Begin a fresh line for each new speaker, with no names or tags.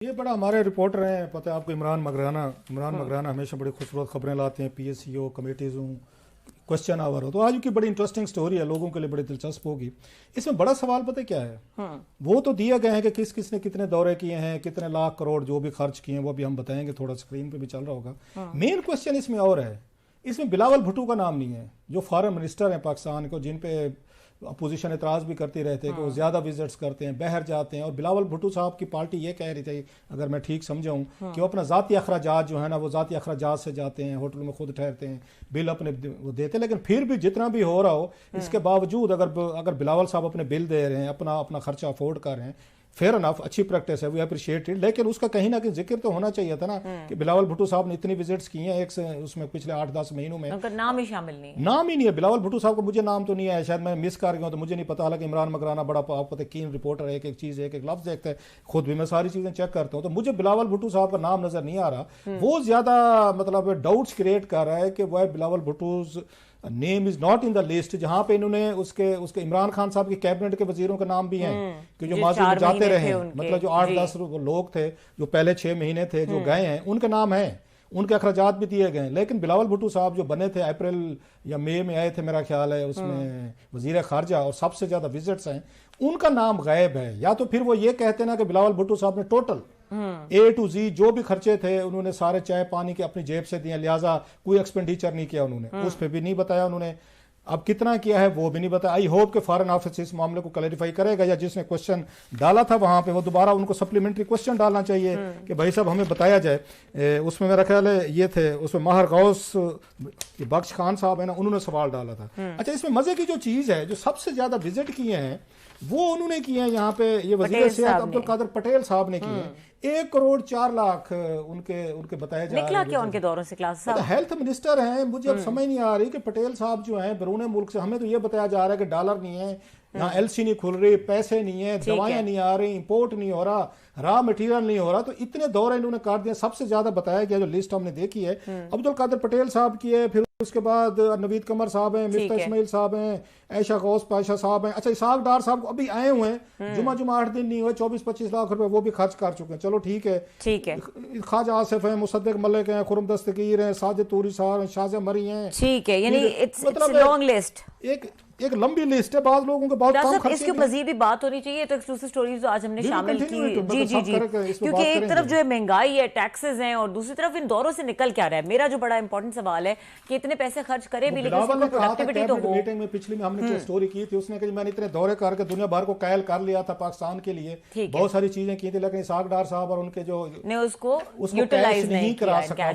ये बड़ा हमारे रिपोर्टर हैं, पता है आपको, इमरान मगराना हमेशा बड़ी खूबसूरत खबरें लाते हैं। पीएससीओ कमेटीज हो, क्वेश्चन आवर हो, तो आज की बड़ी इंटरेस्टिंग स्टोरी है, लोगों के लिए बड़ी दिलचस्प होगी। इसमें बड़ा सवाल पता है क्या है? वो तो दिए गए हैं कि किस किस ने कितने दौरे किए हैं, कितने लाख करोड़ जो भी खर्च किए हैं, वो भी हम बताएंगे, थोड़ा स्क्रीन पे भी चल रहा होगा। मेन क्वेश्चन इसमें और है, इसमें बिलावल भुट्टो का नाम नहीं है, जो फॉरेन मिनिस्टर हैं पाकिस्तान को, जिन पे अपोजिशन एतराज़ भी करती रहते हैं कि वो ज़्यादा विजिट्स करते हैं, बाहर जाते हैं। और बिलावल भुट्टो साहब की पार्टी ये कह रही थी, अगर मैं ठीक समझाऊं, कि वो अपना ज़ाती अखराजात जो है ना, वो ज़ाती अखराजात से जाते हैं, होटल में खुद ठहरते हैं, बिल अपने वो देते हैं। लेकिन फिर भी जितना भी हो रहा हो, इसके बावजूद अगर बिलावल साहब अपने बिल दे रहे हैं, अपना खर्चा अफोर्ड कर रहे हैं, फेयर अनफ, अच्छी प्रैक्टिस है, वी अप्रिशिएट इट। लेकिन उसका कहीं ना कहीं जिक्र तो होना चाहिए था ना, कि बिलावल भुट्टो साहब ने इतनी विजिट्स की हैं एक से उसमें पिछले 8-10 महीनों में,
उनका नाम ही शामिल नहीं है।
नाम ही नहीं है बिलावल भुट्टो साहब को। मुझे नाम तो नहीं है, शायद मैं मिस कर गया हूं, तो मुझे नहीं पता। हालांकि इमरान मगराना बड़ा आपको पता है कीन रिपोर्टर है, एक एक चीज़ एक एक लफ्ज देखता है, खुद भी मैं सारी चीज़ें चेक करता हूँ, तो मुझे बिलावल भुट्टो साहब का नाम नजर नहीं आ रहा। वो ज्यादा मतलब डाउट्स क्रिएट कर रहा है कि वह Bilawal Bhutto name is not in the list, जहां पे इन्होंने उसके इमरान खान साहब की कैबिनेट के वजीरों का नाम भी हैं, कि जो माजी में जाते रहे, मतलब जो 8-10 लोग थे जो पहले 6 महीने थे जो गए हैं, उनके नाम हैं, उनके अखराजात भी दिए गए। लेकिन बिलावल भुट्टो साहब जो बने थे अप्रैल या मई में आए थे मेरा ख्याल है, उसमें वजीर खारजा और सबसे ज्यादा विजिट्स हैं, उनका नाम गायब है। या तो फिर वो ये कहते ना कि बिलावल भुट्टो साहब ने टोटल A to Z जो भी खर्चे थे उन्होंने सारे चाय पानी के अपनी जेब से दिए, लिहाजा कोई एक्सपेंडिचर नहीं किया उन्होंने, उस पर भी नहीं बताया उन्होंने। अब कितना किया है वो भी नहीं बताया। आई होप कि फॉरेन ऑफिस इस मामले को क्लैरिफाई करेगा, या जिसने क्वेश्चन डाला था वहां पे वो दोबारा उनको सप्लीमेंट्री क्वेश्चन डालना चाहिए कि भाई साहब हमें बताया जाए। उसमें मेरा ख्याल है ये थे, उसमें माहर गौस बख्श खान साहब है ना, उन्होंने सवाल डाला था। अच्छा, इसमें मजे की जो चीज है, जो सबसे ज्यादा विजिट किए हैं वो उन्होंने किए हैं यहाँ पे, ये वजीर सेहत अब्दुल कादिर पटेल साहब ने किए। 1,04,00,000 उनके बताया जा
निकला क्या उनके दौरों से? क्लास साहब
हेल्थ मिनिस्टर हैं, मुझे अब समझ नहीं आ रही कि पटेल साहब जो हैं बैरून मुल्क से, हमें तो ये बताया जा रहा है कि डॉलर नहीं है यहाँ, एलसी नहीं खुल रही, पैसे नहीं है, दवाएं नहीं आ रही, इंपोर्ट नहीं हो रहा, रॉ मटेरियल नहीं हो रहा, तो इतने दौरे इन्होंने काट दिए। सबसे ज्यादा बताया गया जो लिस्ट हमने देखी है अब्दुल कादिर पटेल साहब की है, फिर उसके बाद नवीद कमर साहब हैं, मिफ्ता इस्माइल साहब हैं, ऐशा गौस पाशा साहब हैं। अच्छा, इसाक डार साहब अभी आए हुए हैं, जुमा 8 दिन नहीं हुए, 24-25 लाख रुपए वो भी खर्च कर चुके हैं। चलो ठीक है। ख्वाजा आसिफ हैं, मुसद्दिक मलिक हैं, खुरम दस्तगीर हैं, साजिद तूरी साहब हैं, शाहजहां मरी हैं,
ठीक है, यानी इट्स लॉन्ग लिस्ट,
एक लंबी लिस्ट है। बाद लोगों के बहुत कम खर्चे।
इसके मजीद भी बात होनी चाहिए, तो एक्सक्लूसिव स्टोरीज आज हमने शामिल की। जी, क्योंकि एक तरफ जो है महंगाई है, टैक्सेस हैं, और दूसरी तरफ इन दौरों से निकल क्या रहा है। मेरा जो बड़ा इंपॉर्टेंट सवाल है कि इतने पैसे खर्च करे भी, लेकिन प्रोडक्टिविटी तो हो।
मीटिंग में पिछली में हमने स्टोरी की थी, उसने कहा मैंने इतने दौरे करके दुनिया भर को कायल कर लिया था पाकिस्तान के लिए, बहुत सारी चीजें की थी, लेकिन इसाक डार साहब और उनके जो
ने उसको यूटिलाइज नहीं
करा सका।